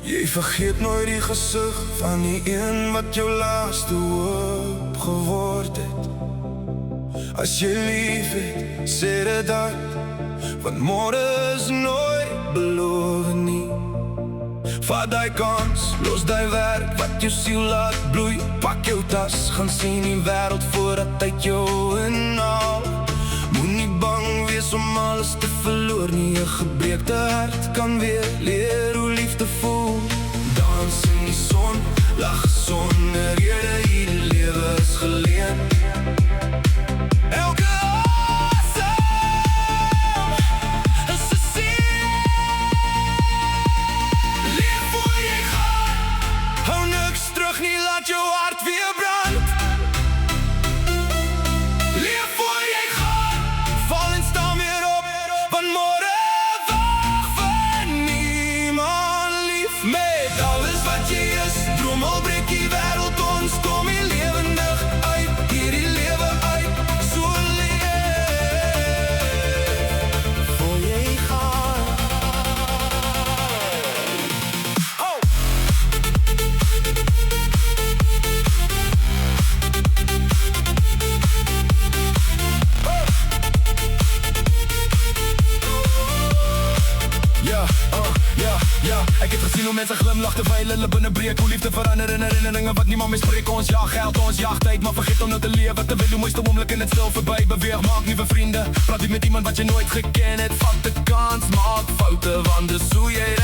Jy vergeet nooit die gesig van die een wat jou laaste hoop geword het. As jy lief het, sê dit uit, want môre is nooit beloof nie. Vat die kans, los die werk wat jou siel laat bloei. Pak jou tas, gaan sien die wêreld voordat tyd jou inhaal. Moenie bang wees om alles te verloor nie, 'n gebreekte hart kan weer leer hoe liefde voel. Dans in die son, lag sonder rede, hierdie lewe is geleen. Elke asem is 'n seën. Leef voor jy gaan, hou niks terug nie, laat jou hart weer brand. Leef voor jy gaan, val en staan weer op, want môre wag vir niemand. Lief met alles wat jy is, droom al breek die wêreld ons, kom hier lewendig uit, hierdie lewe uit, so leef voor jy gaan. Oh! Ja, ek het gesien hoe mense glimlach terwyl hulle binne breek. Hoe liefde verander in herinneringe wat niemand misbreek. Ons jag geld, ons jag tyd, maar vergeet om nou te lewe. Terwyl die mooiste oomblik in het stil verby beweeg. Maak nuwe vriende, praat nie met iemand wat jy nooit geken het. Vat 'n kans, maak foute, want dis hoe jy